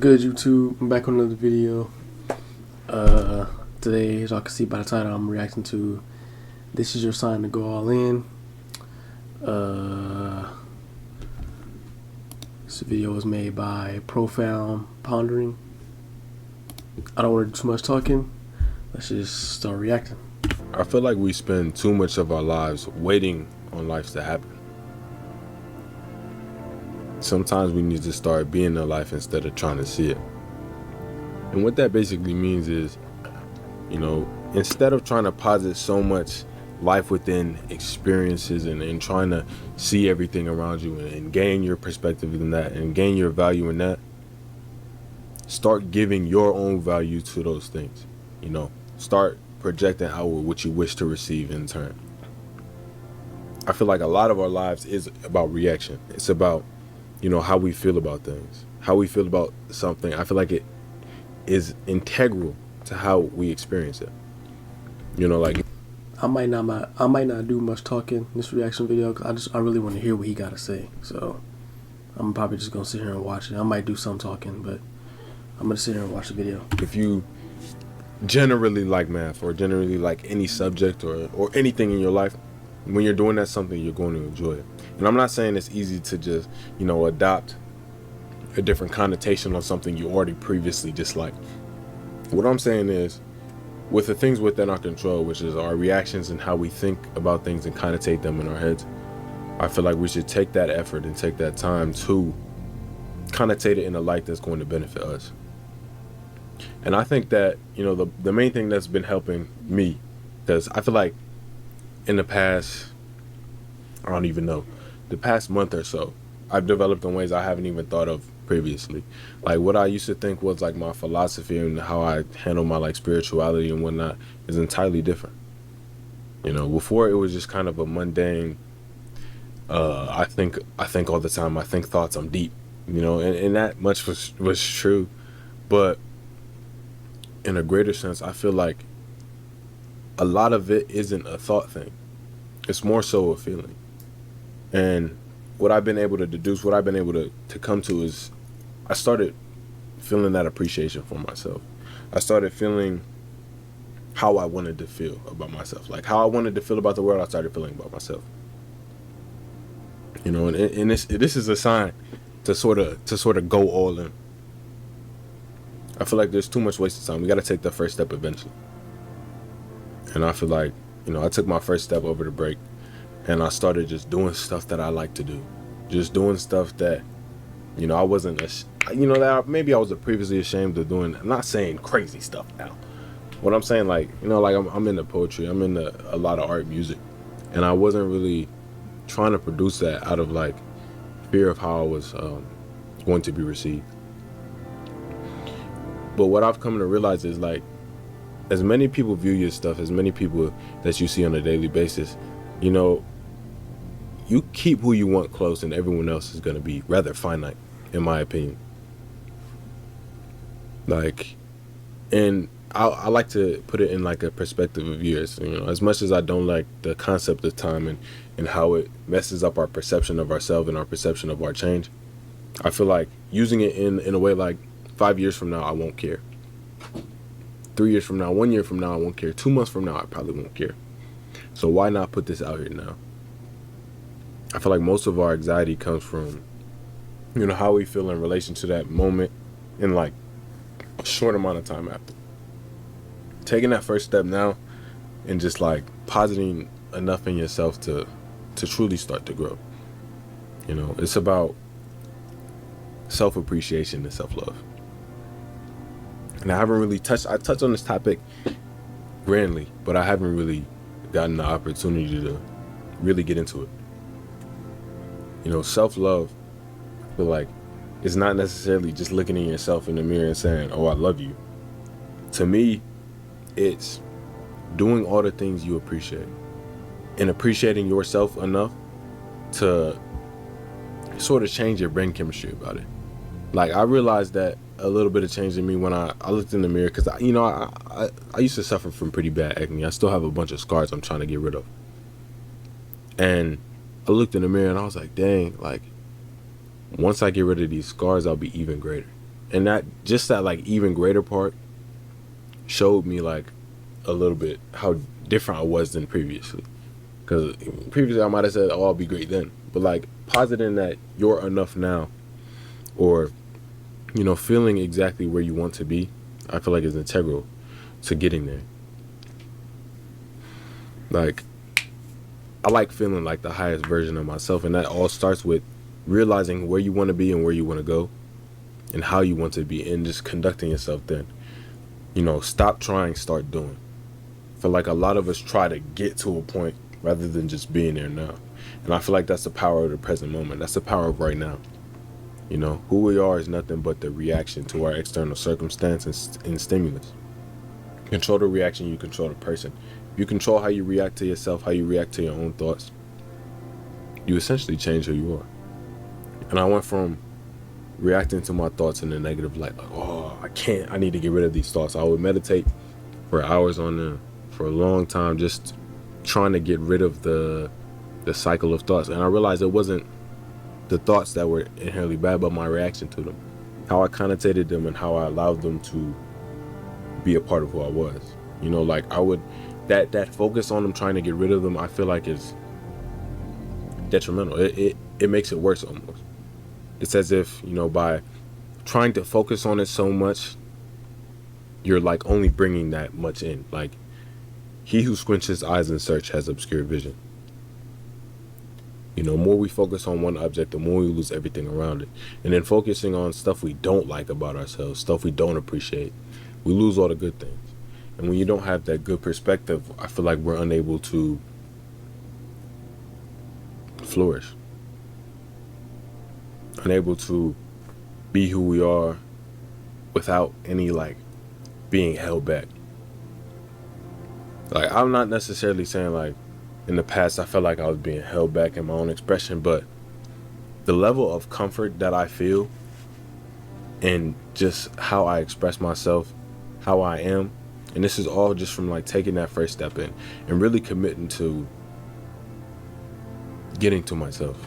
What's good, YouTube? I'm back on another video. Today, as y'all can see by the title, I'm reacting to "This Is Your Sign to Go All In." This video was made by Profound Pondering. I don't want to do too much talking. Let's just start reacting. I feel like we spend too much of our lives waiting on life to happen. Sometimes we need to start being the life instead of trying to see it. And what that basically means is, instead of trying to posit so much life within experiences and trying to see everything around you and gain your perspective in that and gain your value in that, start giving your own value to those things. Start projecting outward what you wish to receive in turn. I feel like a lot of our lives is about reaction. It's about how we feel about things, how we feel about something. I feel like it is integral to how we experience it. I might not do much talking in this reaction video because I really want to hear what he got to say. So I'm probably just gonna sit here and watch it. I might do some talking, but I'm gonna sit here and watch the video. If you generally like math or generally like any subject or anything in your life, when you're doing that something, you're going to enjoy it. And I'm not saying it's easy to just, adopt a different connotation on something you already previously disliked. What I'm saying is, with the things within our control, which is our reactions and how we think about things and connotate them in our heads, I feel like we should take that effort and take that time to connotate it in a light that's going to benefit us. And I think that, the main thing that's been helping me, because I feel like in the past, I don't even know, the past month or so, I've developed in ways I haven't even thought of previously. Like what I used to think was like my philosophy and how I handle my spirituality and whatnot is entirely different. Before it was just kind of a mundane, I think all the time, I think thoughts, I'm deep, and that much was true. But in a greater sense, I feel like a lot of it isn't a thought thing. It's more so a feeling. And what I've been able to deduce, what I've been able to come to is I started feeling that appreciation for myself. I started feeling how I wanted to feel about myself. Like how I wanted to feel about the world, I started feeling about myself. And this is a sign to sort of go all in. I feel like there's too much wasted time. We got to take the first step eventually. And I feel like, I took my first step over the break and I started just doing stuff that I like to do. Just doing stuff that, I wasn't, that maybe I was previously ashamed of doing. I'm not saying crazy stuff now. What I'm saying, I'm into poetry. I'm into a lot of art, music. And I wasn't really trying to produce that out of fear of how I was going to be received. But what I've come to realize is as many people view your stuff, as many people that you see on a daily basis, you keep who you want close and everyone else is going to be rather finite, in my opinion. And I like to put it in a perspective of years. As much as I don't like the concept of time and how it messes up our perception of ourselves and our perception of our change, I feel like using it in a way 5 years from now, I won't care. 3 years from now, 1 year from now, I won't care. 2 months from now, I probably won't care. So why not put this out here now? I feel like most of our anxiety comes from, how we feel in relation to that moment in a short amount of time after. Taking that first step now and just positing enough in yourself to truly start to grow. It's about self-appreciation and self-love. And I haven't really I touched on this topic grandly, but I haven't really gotten the opportunity to really get into it. Self-love, I feel like it's not necessarily just looking in yourself in the mirror and saying, oh, I love you. To me, it's doing all the things you appreciate and appreciating yourself enough to sort of change your brain chemistry about it. I realized that a little bit of change in me when I looked in the mirror, because I used to suffer from pretty bad acne. I still have a bunch of scars I'm trying to get rid of. And I looked in the mirror and I was like, dang, once I get rid of these scars, I'll be even greater. And that, just that like even greater part showed me like a little bit how different I was than previously. Because previously I might have said, oh, I'll be great then. But like positing that you're enough now, or, you know, feeling exactly where you want to be, I feel like is integral to getting there. Like, I like feeling like the highest version of myself, and that all starts with realizing where you want to be and where you want to go and how you want to be, and just conducting yourself then. You know, stop trying, start doing. I feel like a lot of us try to get to a point rather than just being there now. And I feel like that's the power of the present moment. That's the power of right now. You know, who we are is nothing but the reaction to our external circumstance and stimulus. Control the reaction, you control the person. If you control how you react to yourself, how you react to your own thoughts, you essentially change who you are. And I went from reacting to my thoughts in a negative light, like, oh, I need to get rid of these thoughts. I would meditate for hours on them for a long time, just trying to get rid of the cycle of thoughts. And I realized it wasn't the thoughts that were inherently bad, but my reaction to them, how I connotated them and how I allowed them to be a part of who I was. You know, like I would, that focus on them, trying to get rid of them, I feel like is detrimental. It makes it worse almost. It's as if, you know, by trying to focus on it so much, you're like only bringing that much in. Like, he who squinches eyes in search has obscure vision. You know, the more we focus on one object, the more we lose everything around it. And then focusing on stuff we don't like about ourselves, stuff we don't appreciate, we lose all the good things. And when you don't have that good perspective, I feel like we're unable to flourish. Unable to be who we are without any, like, being held back. Like, I'm not necessarily saying, like, in the past I felt like I was being held back in my own expression, but the level of comfort that I feel and just how I express myself, how I am, and this is all just from like taking that first step in and really committing to getting to myself,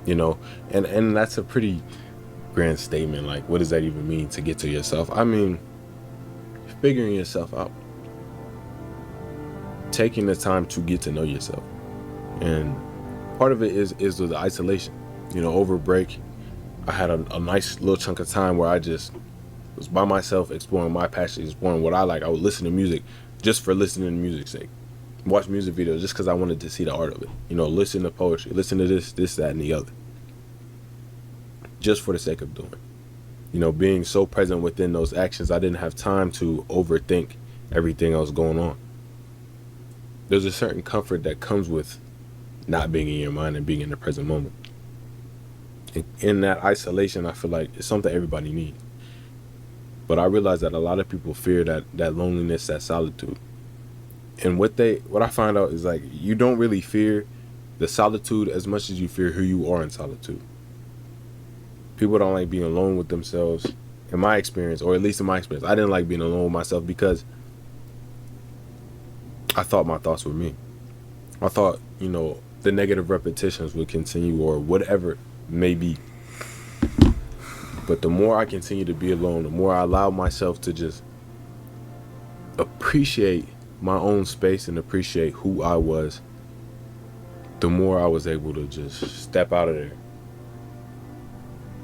you know. And that's a pretty grand statement. Like, what does that even mean, to get to yourself? I mean, figuring yourself out, taking the time to get to know yourself. And part of it is the isolation. You know, over break, I had a nice little chunk of time where I just was by myself, exploring my passions, exploring what I like. I would listen to music just for listening to music's sake. Watch music videos just because I wanted to see the art of it. You know, listen to poetry, listen to this, that, and the other. Just for the sake of doing it. You know, being so present within those actions, I didn't have time to overthink everything else going on. There's a certain comfort that comes with not being in your mind and being in the present moment. In that isolation, I feel like it's something everybody needs. But I realize that a lot of people fear that loneliness, that solitude. And what I find out is, like, you don't really fear the solitude as much as you fear who you are in solitude. People don't like being alone with themselves, in my experience, or at least in my experience. I didn't like being alone with myself because I thought my thoughts were me. I thought, you know, the negative repetitions would continue, or whatever it may be. But the more I continue to be alone, the more I allow myself to just appreciate my own space and appreciate who I was, the more I was able to just step out of there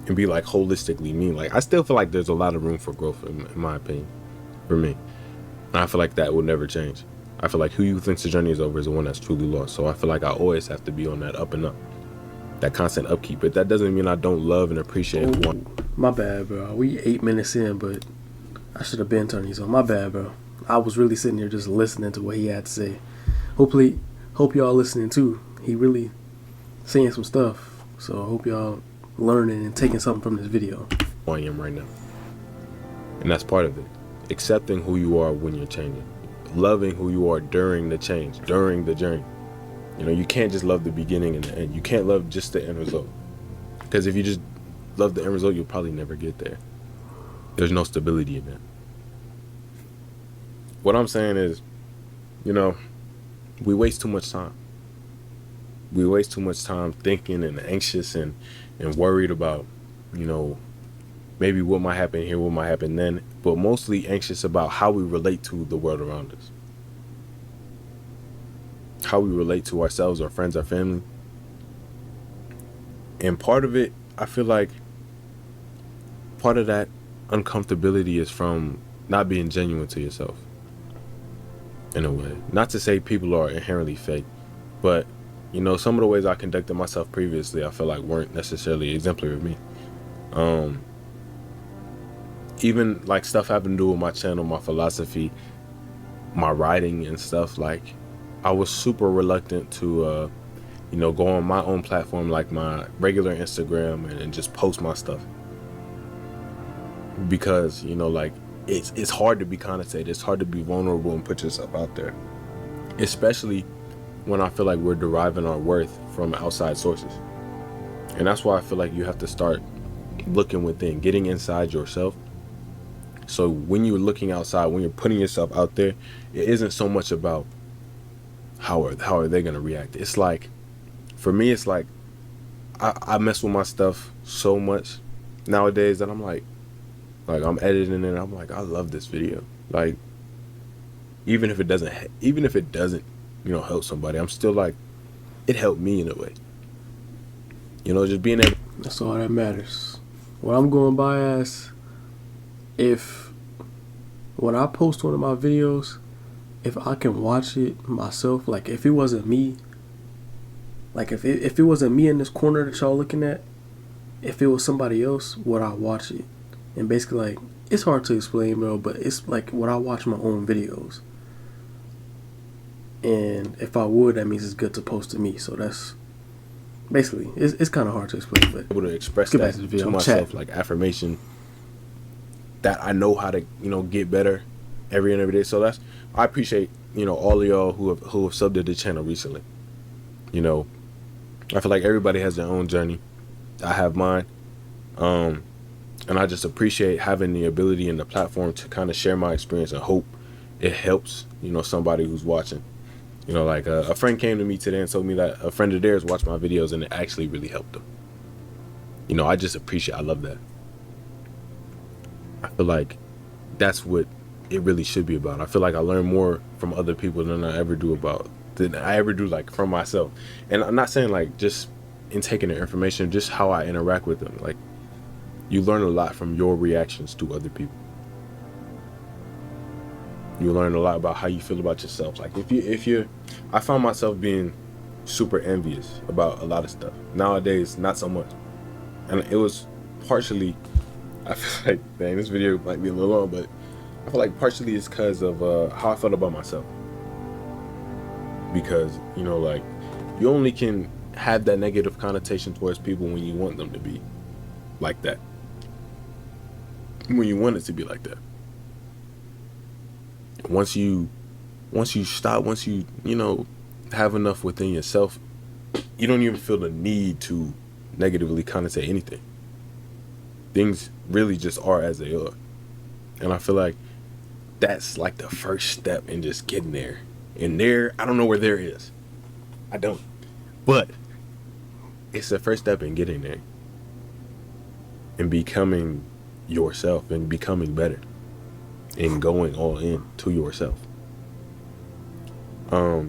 and be like holistically me. Like, I still feel like there's a lot of room for growth, in my opinion, for me. And I feel like that will never change. I feel like who you thinks the journey is over is the one that's truly lost. So I feel like I always have to be on that up and up, that constant upkeep. But that doesn't mean I don't love and appreciate one. My bad, bro. We 8 minutes in, but I should have been turning these on. My bad, bro. I was really sitting here just listening to what he had to say. Hope y'all listening too. He really saying some stuff. So I hope y'all learning and taking something from this video. I am right now. And that's part of it. Accepting who you are when you're changing. Loving who you are during the change, during the journey. You know, you can't just love the beginning and the end. You can't love just the end result. Because if you just love the end result, you'll probably never get there. There's no stability in that. What I'm saying is, you know, we waste too much time. We waste too much time thinking and anxious and worried about, you know, maybe what might happen here, what might happen then, but mostly anxious about how we relate to the world around us, how we relate to ourselves, our friends, our family. And part of it, I feel like part of that uncomfortability is from not being genuine to yourself, in a way. Not to say people are inherently fake, but you know, some of the ways I conducted myself previously, I feel like weren't necessarily exemplary of me. Even like stuff having to do with my channel, my philosophy, my writing and stuff, like I was super reluctant to you know, go on my own platform like my regular Instagram and just post my stuff, because you know, like it's hard to be connotated, it's hard to be vulnerable and put yourself out there, especially when I feel like we're deriving our worth from outside sources. And that's why I feel like you have to start looking within, getting inside yourself. So when you're looking outside, when you're putting yourself out there, it isn't so much about how are they gonna react. It's like, for me, it's like I mess with my stuff so much nowadays that I'm like I'm editing it, I'm like, I love this video. Like even if it doesn't, you know, help somebody, I'm still like, it helped me in a way. You know, just being able. That's all that matters. What I'm going by as, if when I post one of my videos, if I can watch it myself, like if it wasn't me, like if it wasn't me in this corner that y'all looking at, if it was somebody else, would I watch it? And basically, like, it's hard to explain, bro, but it's like, would I watch my own videos? And if I would, that means it's good to post to me. So that's basically, it's kind of hard to explain, but able to express that to myself, like affirmation, that I know how to, you know, get better every day. So that's, I appreciate, you know, all of y'all who have subbed to the channel recently. You know, I feel like everybody has their own journey. I have mine. And I just appreciate having the ability and the platform to kind of share my experience, and hope it helps, you know, somebody who's watching. You know, like a friend came to me today and told me that a friend of theirs watched my videos and it actually really helped them. You know, I just appreciate, I love that. I feel like that's what it really should be about. I feel like I learn more from other people than I ever do like from myself. And I'm not saying like just in taking their information, just how I interact with them. Like, you learn a lot from your reactions to other people. You learn a lot about how you feel about yourself. Like I found myself being super envious about a lot of stuff. Nowadays, not so much. And it was partially, I feel like, dang, this video might be a little long, but I feel like partially it's because of how I felt about myself. Because, you know, like, you only can have that negative connotation towards people when you want them to be like that. When you want it to be like that. Once you stop, you know, have enough within yourself, you don't even feel the need to negatively connotate anything. Things really just are as they are. And I feel like that's like the first step in just getting there. And there, I don't know where there is. I don't. But it's the first step in getting there. And becoming yourself and becoming better. And going all in to yourself. I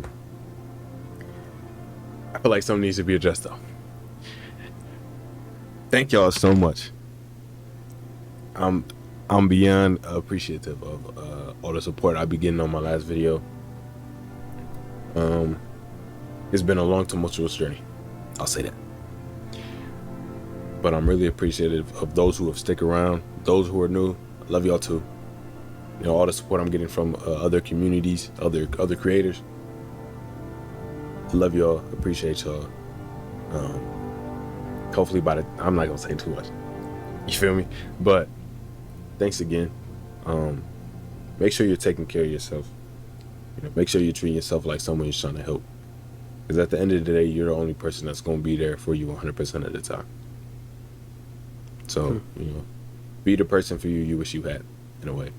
feel like something needs to be addressed though. Thank y'all so much. I'm beyond appreciative of all the support I've been getting on my last video. It's been a long, tumultuous journey. I'll say that. But I'm really appreciative of those who have stuck around, those who are new. I love y'all too. You know, all the support I'm getting from other communities, other creators. I love y'all. Appreciate y'all. Hopefully I'm not gonna say too much. You feel me? But thanks again. Make sure you're taking care of yourself. You know, make sure you're treating yourself like someone you're trying to help. Because at the end of the day, you're the only person that's gonna be there for you 100% of the time. So, you know, be the person for you wish you had, in a way.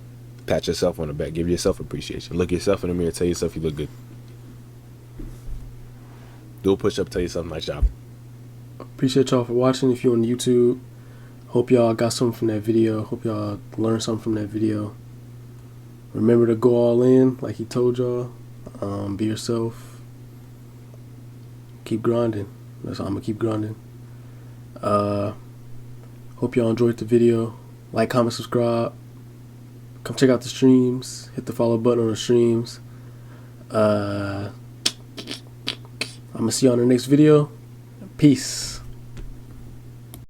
Pat yourself on the back. Give yourself appreciation. Look yourself in the mirror. Tell yourself you look good. Do a push-up. Tell yourself nice job. Appreciate y'all for watching. If you're on YouTube, Hope y'all got something from that video. Hope y'all learned something from that video. Remember to go all in, like he told y'all. Be yourself. Keep grinding. That's how I'm gonna keep grinding. Hope y'all enjoyed the video. Like, comment, subscribe. Come check out the streams. Hit the follow button on the streams. I'm gonna see you on the next video. Peace.